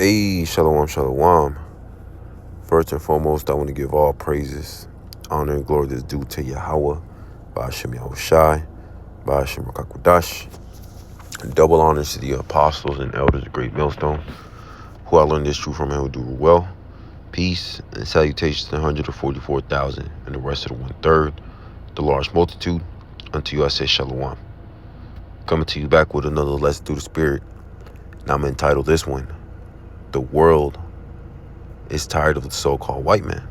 Hey, shalom, shalom. First and foremost, I want to give all praises, honor, and glory that's due to Yahweh, Ba'ashem Yahushai, Ba'ashem Rakakwadash, and double honors to the apostles and elders of Great Millstone, who I learned this truth from and who do well. Peace and salutations to the 144,000 and the rest of the 1/3, the large multitude. Unto you I say shalom. Coming to you back with another lesson through the Spirit. Now I'm entitled this one, The World is Tired of the So-Called White Man.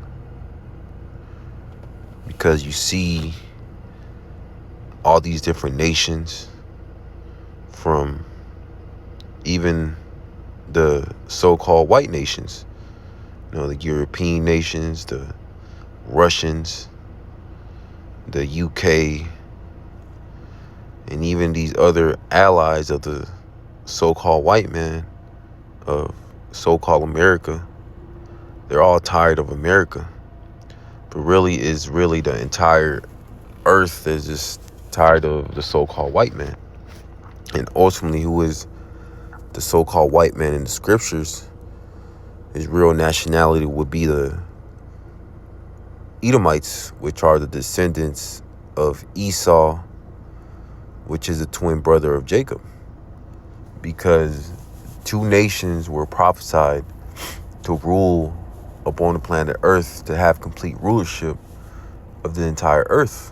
Because you see all these different nations, from even the so-called white nations, the European nations, the Russians, the UK, and even these other allies of the so-called white man, of so-called America. They're all tired of America. But really the entire earth is just tired of the so-called white man. And ultimately, who is the so-called white man in the scriptures? His real nationality would be the Edomites, which are the descendants of Esau, which is a twin brother of Jacob. Because two nations were prophesied to rule upon the planet Earth, to have complete rulership of the entire earth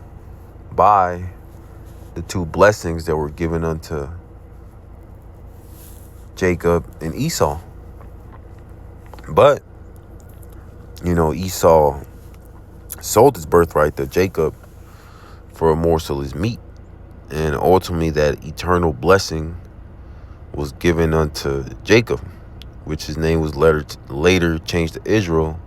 by the two blessings that were given unto Jacob and Esau. But, Esau sold his birthright to Jacob for a morsel of his meat. And ultimately that eternal blessing was given unto Jacob, which his name was later changed to Israel.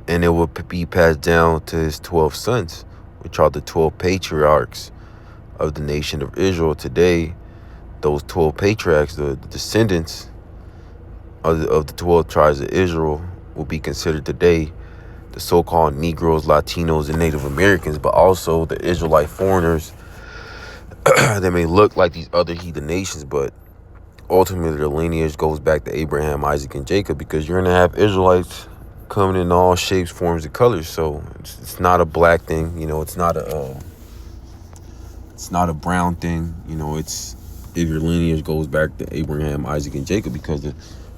And it will be passed down to his 12 sons, which are the 12 patriarchs of the nation of Israel. Today, those 12 patriarchs, the descendants of the 12 tribes of Israel, will be considered today the so-called Negroes, Latinos, and Native Americans, but also the Israelite foreigners that may look like these other heathen nations, but ultimately their lineage goes back to Abraham, Isaac, and Jacob, because you're going to have Israelites coming in all shapes, forms, and colors. So it's not a black thing, it's not a brown thing, it's, if your lineage goes back to Abraham, Isaac, and Jacob, because the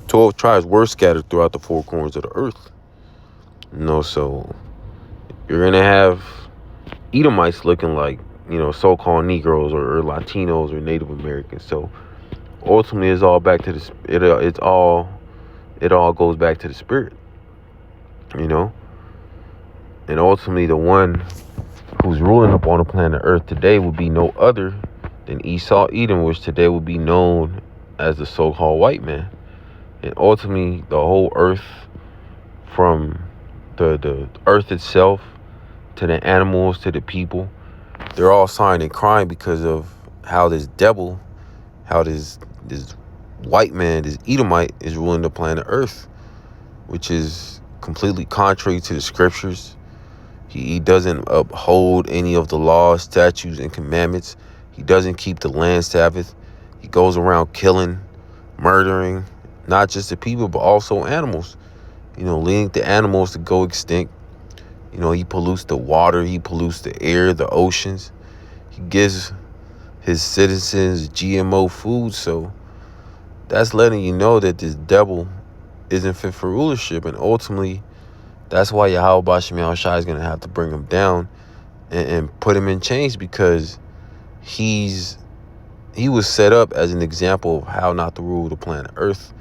12 tribes were scattered throughout the four corners of the earth. So you're going to have Edomites looking like, so-called Negroes or Latinos or Native Americans. So ultimately, it's all back to it all goes back to the spirit, And ultimately, the one who's ruling upon the planet Earth today would be no other than Esau, Edom, which today would be known as the so-called white man. And ultimately, the whole earth, from the earth itself to the animals to the people, they're all sighing and crying because of how this devil, how this white man, this Edomite, is ruling the planet Earth, which is completely contrary to the scriptures. He doesn't uphold any of the laws, statutes, and commandments. He doesn't keep the land Sabbath. He goes around killing, murdering, not just the people, but also animals, leading the animals to go extinct. He pollutes the water, he pollutes the air, the oceans. He gives his citizens GMO food. So that's letting you know that this devil isn't fit for rulership. And ultimately, that's why Yahweh Ba'ashem Yahushai is going to have to bring him down and put him in chains, because he was set up as an example of how not to rule the planet Earth,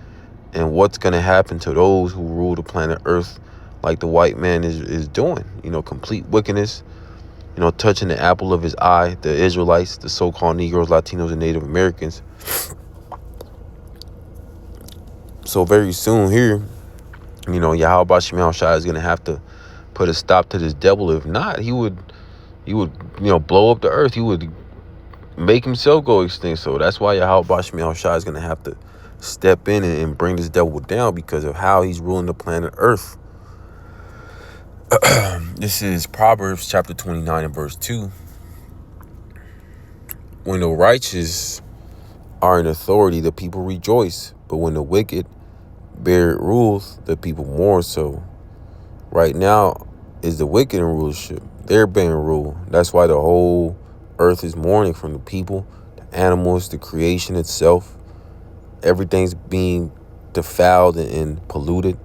and what's going to happen to those who rule the planet Earth like the white man is doing. Complete wickedness, touching the apple of his eye, the Israelites, the so-called Negroes, Latinos, and Native Americans. So very soon here, Yahweh Ba'ashem Yahushai is going to have to put a stop to this devil. If not, he would blow up the earth. He would make himself go extinct. So that's why Yahweh Ba'ashem Yahushai is going to have to step in and bring this devil down, because of how he's ruling the planet Earth. This is Proverbs chapter 29 and verse 2. When the righteous are in authority, the people rejoice. But when the wicked bear rules, the people mourn. So right now is the wicked in rulership. They're being ruled. That's why the whole earth is mourning, from the people, the animals, the creation itself. Everything's being defiled and polluted.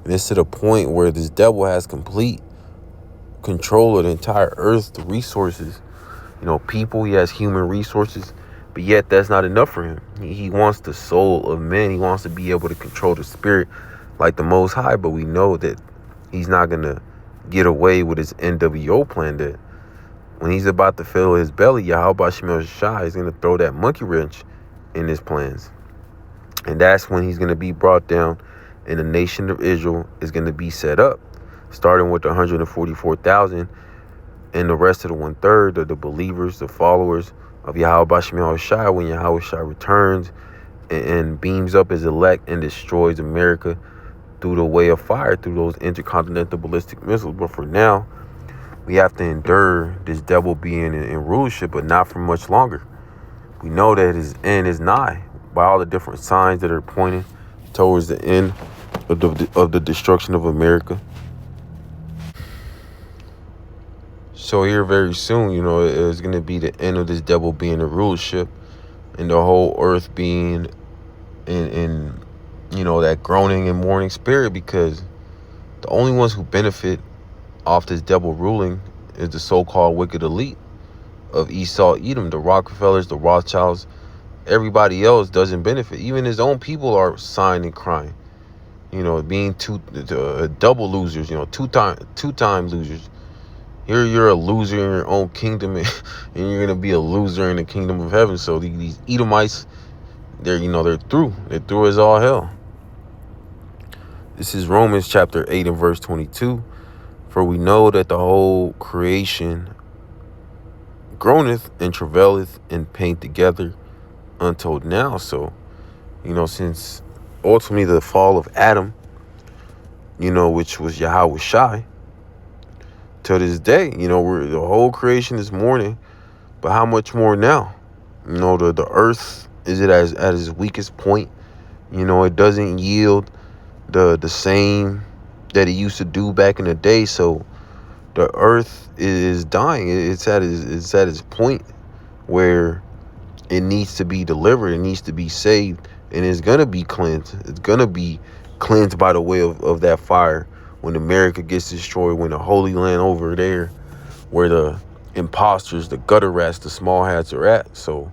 And it's to the point where this devil has complete control of the entire earth, the resources. People, he has human resources, but yet that's not enough for him. He wants the soul of men. He wants to be able to control the spirit like the Most High, but we know that he's not going to get away with his NWO plan, that when he's about to fill his belly, Yahweh Shemel Shai is going to throw that monkey wrench in his plans. And that's when he's going to be brought down, and the nation of Israel is going to be set up, starting with the 144,000 and the rest of the 1/3 of the believers, the followers of Yahweh Shemel Shai, when Yahweh Shai returns and beams up his elect and destroys America through the way of fire, through those intercontinental ballistic missiles. But for now, we have to endure this devil being in rulership, but not for much longer. We know that his end is nigh by all the different signs that are pointing towards the end of the destruction of America. So here very soon, it's going to be the end of this devil being in rulership, and the whole earth being in that groaning and mourning spirit, because the only ones who benefit off this devil ruling is the so-called wicked elite of Esau, Edom, the Rockefellers, the Rothschilds. Everybody else doesn't benefit. Even his own people are sighing and crying. Being double losers. Two-time losers. You're a loser in your own kingdom, and you're gonna be a loser in the kingdom of heaven. So these Edomites, they're through. They're through as all hell. This is Romans chapter 8 and verse 22. For we know that the whole creation groaneth and travaileth in pain together until now. So, since ultimately the fall of Adam, which was Yahweh Shai, to this day, the whole creation is mourning. But how much more now? The earth is at its weakest point. It doesn't yield the same that it used to do back in the day. So the earth is dying. It's at its point where it needs to be delivered. It needs to be saved, and it's gonna be cleansed. It's gonna be cleansed by the way of that fire when America gets destroyed, when the Holy Land over there, where the imposters, the gutter rats, the small hats are at. So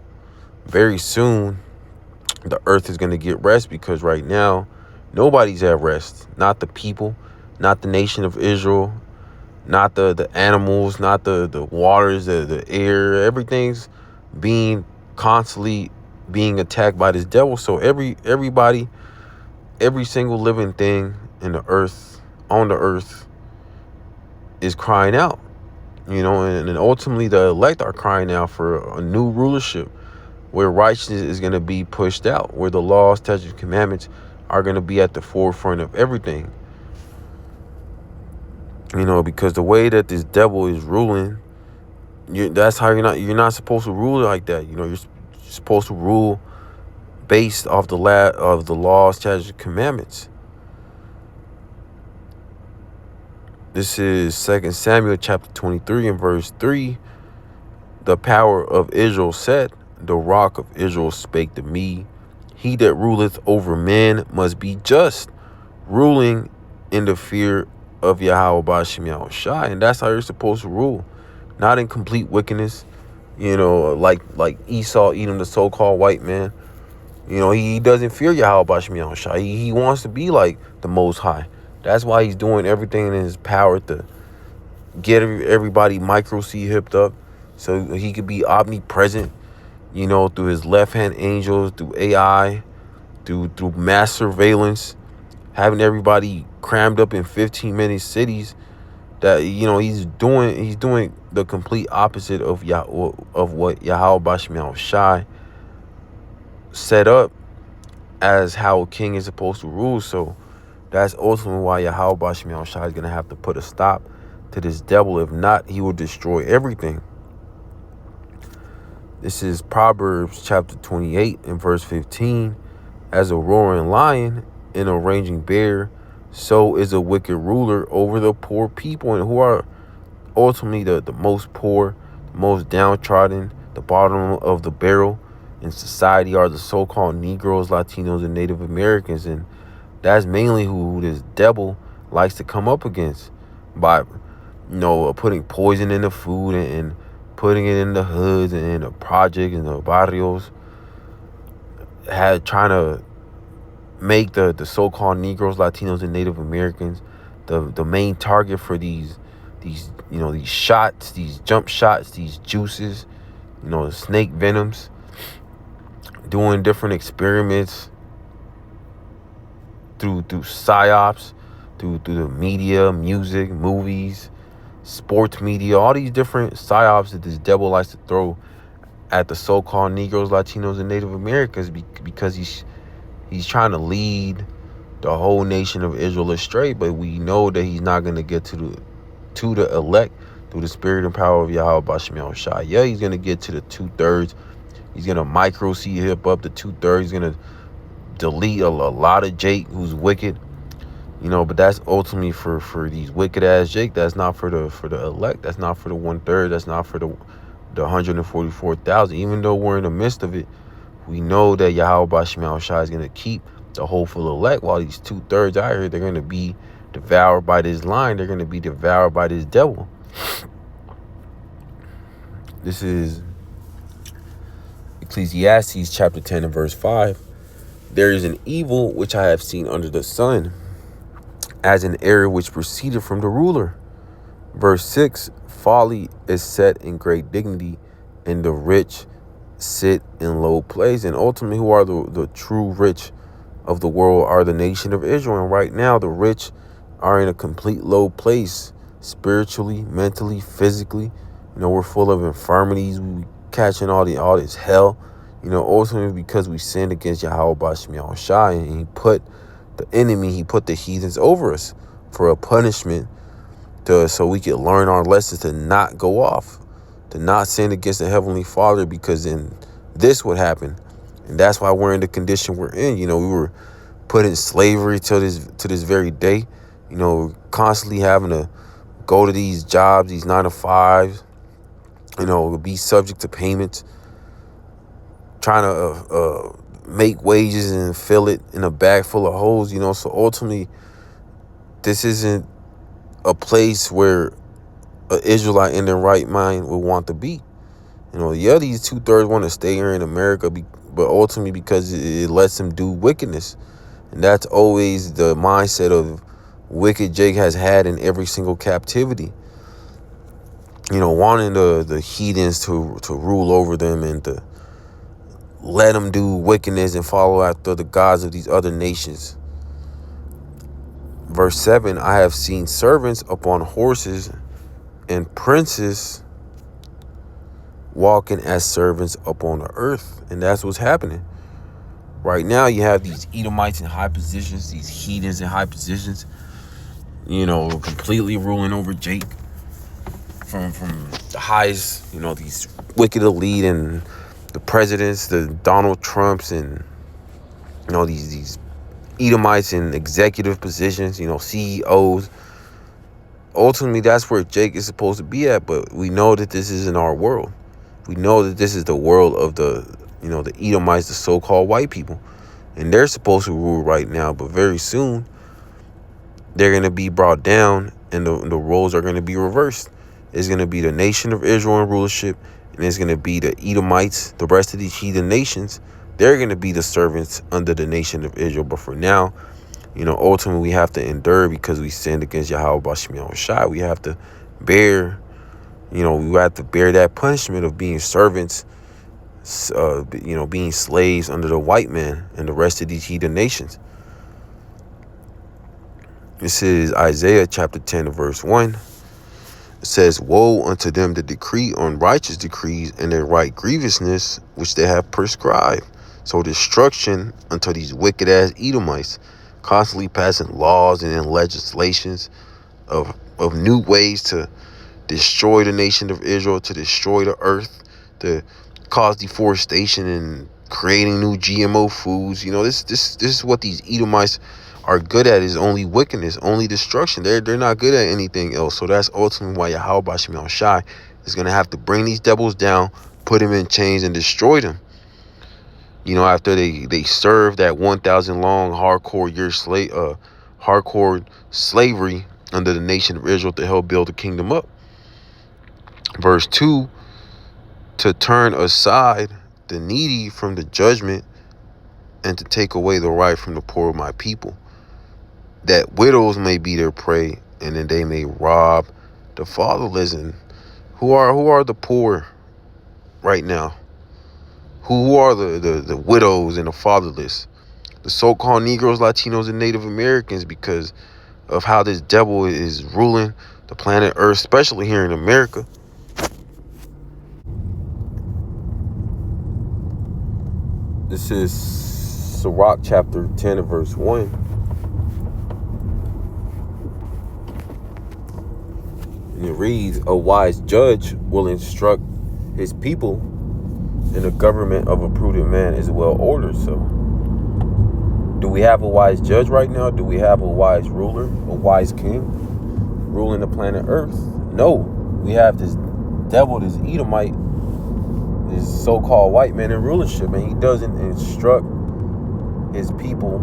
very soon the earth is going to get rest, because right now nobody's at rest. Not the people, not the nation of Israel, not the animals, not the waters, the air. Everything's constantly being attacked by this devil. So everybody, every single living thing in the earth, on the earth, is crying out. And ultimately the elect are crying out for a new rulership, where righteousness is going to be pushed out, where the laws, statutes, commandments are going to be at the forefront of everything. Because the way that this devil is ruling, that's how you're not supposed to rule like that. You're supposed to rule based off the laws, statutes, commandments. This is 2 Samuel chapter 23 and verse 3. The power of Israel said, the rock of Israel spake to me. He that ruleth over men must be just, ruling in the fear of Yahweh Bashim Shai. And that's how you're supposed to rule. Not in complete wickedness, like Esau, Edom, the so-called white man. He doesn't fear Yahweh Bashim Shai. He wants to be like the Most High. That's why he's doing everything in his power to get everybody micro-C hipped up, so he could be omnipresent, through his left-hand angels, through AI, through mass surveillance, having everybody crammed up in 15-minute cities. That he's doing the complete opposite of what Yahweh Bashim Shai set up as how a king is supposed to rule. So that's ultimately why Yahweh Bashim Shai is going to have to put a stop to this devil. If not, he will destroy everything. This is Proverbs chapter 28 and verse 15. As a roaring lion and a raging bear, so is a wicked ruler over the poor people, and who are ultimately the most poor, the most downtrodden, the bottom of the barrel in society are the so-called Negroes, Latinos, and Native Americans. And that's mainly who this devil likes to come up against by, putting poison in the food and putting it in the hoods and in the projects and the barrios, trying to make the so-called Negroes, Latinos, and Native Americans the main target for these shots, these jump shots, these juices, snake venoms, doing different experiments through psyops, through the media, music, movies, sports media, all these different psyops that this devil likes to throw at the so-called Negroes, Latinos, and Native Americans because he's trying to lead the whole nation of Israel astray. But we know that he's not going to get to the elect through the spirit and power of Yahweh Bashem Yahushua. Yeah, he's going to get to the 2/3. He's going to micro hip up the 2/3. He's going to delete a lot of Jake who's wicked. But that's ultimately for these wicked ass Jake. That's not for the elect. That's not for the 1/3. That's not for the 144,000. Even though we're in the midst of it, we know that Yahweh Bashem Yahushua is going to keep the hopeful elect, while these 2/3 out here, they're going to be devoured by this line. They're going to be devoured by this devil. This is Ecclesiastes chapter 10 and verse 5. There is an evil which I have seen under the sun, as an error which proceeded from the ruler. Verse 6, folly is set in great dignity, and the rich sit in low place. And ultimately, who are the true rich of the world are the nation of Israel. And right now, the rich are in a complete low place, spiritually, mentally, physically. We're full of infirmities. We catching all this hell. Ultimately because we sinned against Yahweh Bashem Yahushua, and he put the heathens over us for a punishment, so we could learn our lessons to not go off, to not sin against the Heavenly Father, because then this would happen. And that's why we're in the condition we're in. We were put in slavery to this very day, constantly having to go to these jobs, these 9-to-5s, be subject to payments, trying to make wages and fill it in a bag full of holes, So ultimately, this isn't a place where an Israelite in their right mind would want to be. These 2/3 want to stay here in America, but ultimately because it lets them do wickedness. And that's always the mindset of wicked Jake has had in every single captivity. Wanting the heathens to rule over them and to let them do wickedness and follow after the gods of these other nations. Verse 7, I have seen servants upon horses and princes walking as servants upon the earth. And that's what's happening. Right now, you have these Edomites in high positions, these heathens in high positions, completely ruling over Jake from the highest, these wicked elite and the presidents, the Donald Trumps, and, these Edomites in executive positions, CEOs. Ultimately, that's where Jake is supposed to be at, but we know that this isn't our world. We know that this is the world of the Edomites, the so-called white people. And they're supposed to rule right now, but very soon, they're going to be brought down, and the roles are going to be reversed. It's going to be the nation of Israel in rulership, and it's going to be the Edomites, the rest of these heathen nations. They're going to be the servants under the nation of Israel. But for now, ultimately we have to endure because we sinned against Yahweh Bashem Yahushua. We have to bear, we have to bear that punishment of being servants, being slaves under the white man and the rest of these heathen nations. This is Isaiah chapter 10 verse 1. It says, woe unto them that decree unrighteous decrees and their right grievousness which they have prescribed. So destruction unto these wicked ass Edomites, constantly passing laws and legislations of new ways to destroy the nation of Israel, to destroy the earth, to cause deforestation and creating new GMO foods. You know, this is what these Edomites are good at, is only wickedness, only destruction. They're not good at anything else. So that's ultimately why Yahweh Bashim Al Shai is going to have to bring these devils down, put them in chains, and destroy them. You know, after they serve that 1,000 long hardcore slavery under the nation of Israel to help build the kingdom up. Verse 2, to turn aside the needy from the judgment and to take away the right from the poor of my people, that widows may be their prey, and then they may rob the fatherless. And who are the poor right now? Who are the widows and the fatherless? The so-called Negroes, Latinos, and Native Americans, because of how this devil is ruling the planet Earth, especially here in America. This is Sirach chapter 10 and verse 1. And it reads, a wise judge will instruct his people, and the government of a prudent man is well ordered. So, do we have a wise judge right now? Do we have a wise ruler, a wise king ruling the planet Earth? No. We have this devil, this Edomite, this so-called white man in rulership, and he doesn't instruct his people,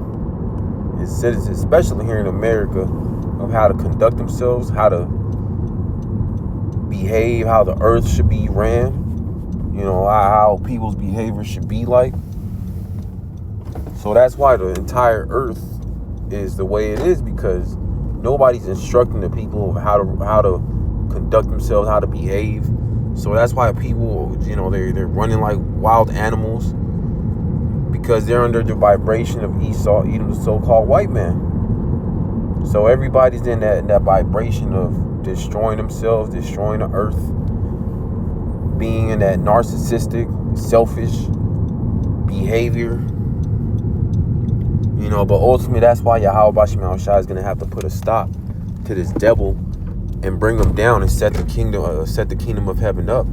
his citizens, especially here in America, of how to conduct themselves, how to behave, how the earth should be ran, you know, how people's behavior should be like. So that's why the entire earth is the way it is, because nobody's instructing the people how to conduct themselves, how to behave. So that's why people, you know, they're running like wild animals, because they're under the vibration of Esau, Edom, the so-called white man. So everybody's in that vibration of destroying themselves, destroying the earth, being in that narcissistic, selfish behavior. You know, but ultimately that's why Yahweh Bashim Al Shai is going to have to put a stop to this devil and bring him down and set the kingdom of heaven up,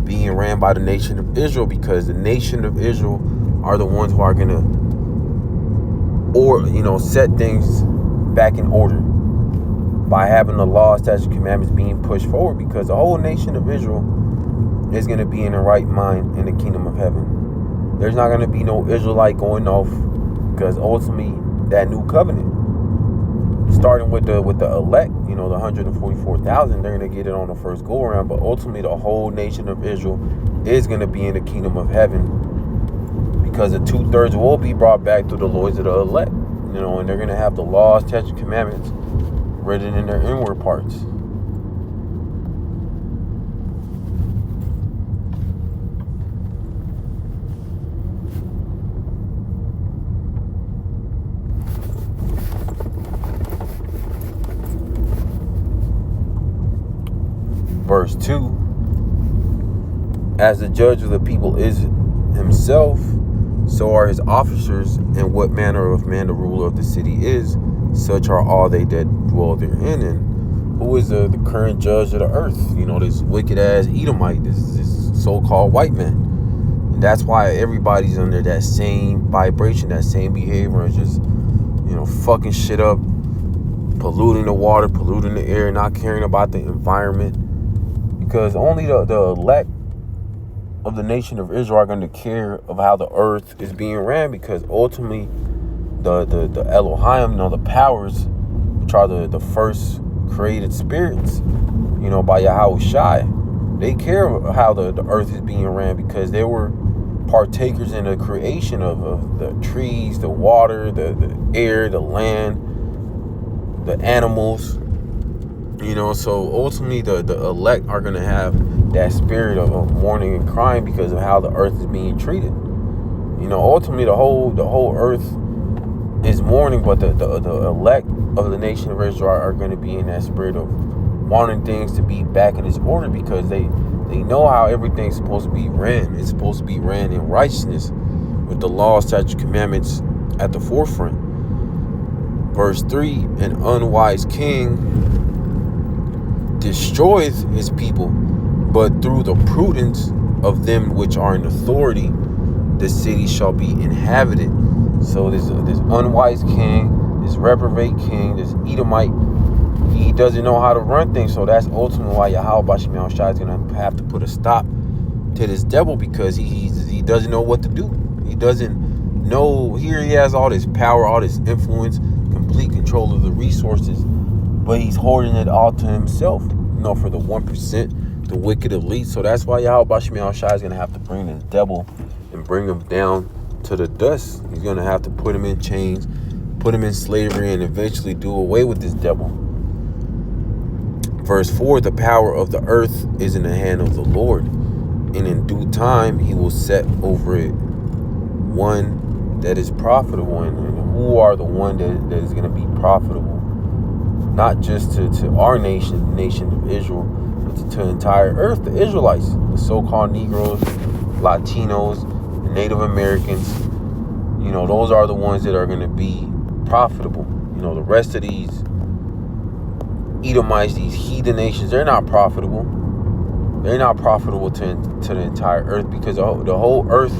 being ran by the nation of Israel, because the nation of Israel are the ones who are going to, or you know, set things back in order by having the law, statutes, commandments being pushed forward, because the whole nation of Israel is going to be in the right mind in the kingdom of heaven. There's not going to be no Israelite going off, because ultimately that new covenant, starting with the elect, you know, the 144,000, they're going to get it on the first go around, but ultimately the whole nation of Israel is going to be in the kingdom of heaven, because the 2/3 will be brought back through the Lords of the elect, you know, and they're going to have the laws, statutes, commandments written in their inward parts. Verse 2, as the judge of the people is himself, so are his officers, and what manner of man the ruler of the city is, such are all they that dwell therein. And who is the current judge of the earth? You know, this wicked ass Edomite, this so-called white man. And that's why everybody's under that same vibration, that same behavior, and just, you know, fucking shit up, polluting the water, polluting the air, not caring about the environment. Because only the elect of the nation of Israel are going to care of how the earth is being ran, because ultimately the Elohim, you know, the powers, which are the first created spirits, you know, by Yahweh Shai, they care of how the earth is being ran, because they were partakers in the creation of the trees, the water, the air, the land, the animals. You know, so ultimately the elect are going to have that spirit of mourning and crying because of how the earth is being treated. You know, ultimately the whole earth is mourning, but the elect of the nation of Israel are going to be in that spirit of wanting things to be back in its order, because they know how everything's supposed to be ran. It's supposed to be ran in righteousness, with the law, statutes, commandments at the forefront. Verse 3, an unwise king destroyeth his people, but through the prudence of them which are in authority the city shall be inhabited. So this unwise king, this reprobate king, this Edomite, he doesn't know how to run things. So that's ultimately why Yahweh Bashim Yahushua is going to have to put a stop to this devil, because he doesn't know what to do. He doesn't know. Here he has all this power, all this influence, complete control of the resources, but he's hoarding it all to himself, for the 1%, the wicked elite. So that's why Yahweh Bashim Yahushua is going to have to bring this devil and bring him down to the dust. He's going to have to put him in chains, put him in slavery, and eventually do away with this devil. Verse 4, the power of the earth is in the hand of the Lord, and in due time he will set over it one that is profitable. And who are the one that is going to be profitable? Not just to our nation, the nation of Israel, but to the entire earth, the Israelites, the so-called Negroes, Latinos, the Native Americans. Those are the ones that are going to be profitable. The rest of these Edomites, these heathen nations, they're not profitable. They're not profitable to the entire earth, because the whole earth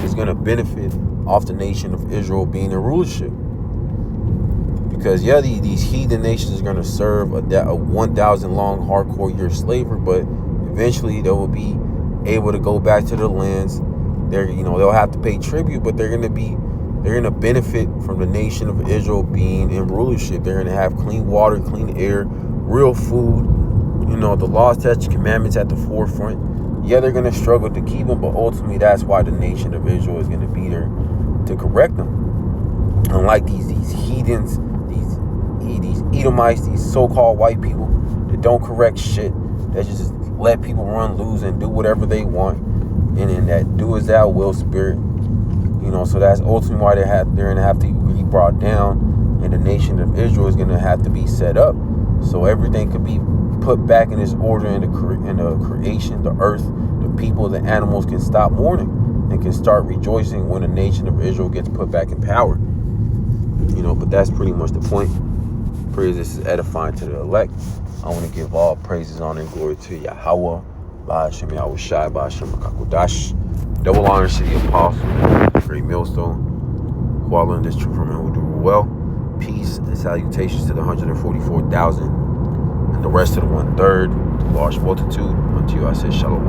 is going to benefit off the nation of Israel being in rulership. Because, these heathen nations are going to serve a 1,000 long hardcore year slavery, but eventually they will be able to go back to their lands. They'll have to pay tribute, but they're going to benefit from the nation of Israel being in rulership. They're going to have clean water, clean air, real food, the laws, statutes, commandments at the forefront. They're going to struggle to keep them, but ultimately that's why the nation of Israel is going to be there to correct them. Unlike these heathens, these Edomites, these so-called white people that don't correct shit, that just let people run loose and do whatever they want, and in that do as thou will spirit. So that's ultimately why they're going to have to be brought down, and the nation of Israel is going to have to be set up, so everything could be put back in its order in the creation, the earth, the people, the animals can stop mourning and can start rejoicing when the nation of Israel gets put back in power. But that's pretty much the point. Praise, this is edifying to the elect. I want to give all praises, honor, and glory to Yahweh, Ba'ashem Yahushai, Ba'ashem Kakudash, double honor to the apostle, great millstone, who all learned this truth from him who do well. Peace and salutations to the 144,000 and the rest of the 1/3, the large multitude. Unto you I say shalom.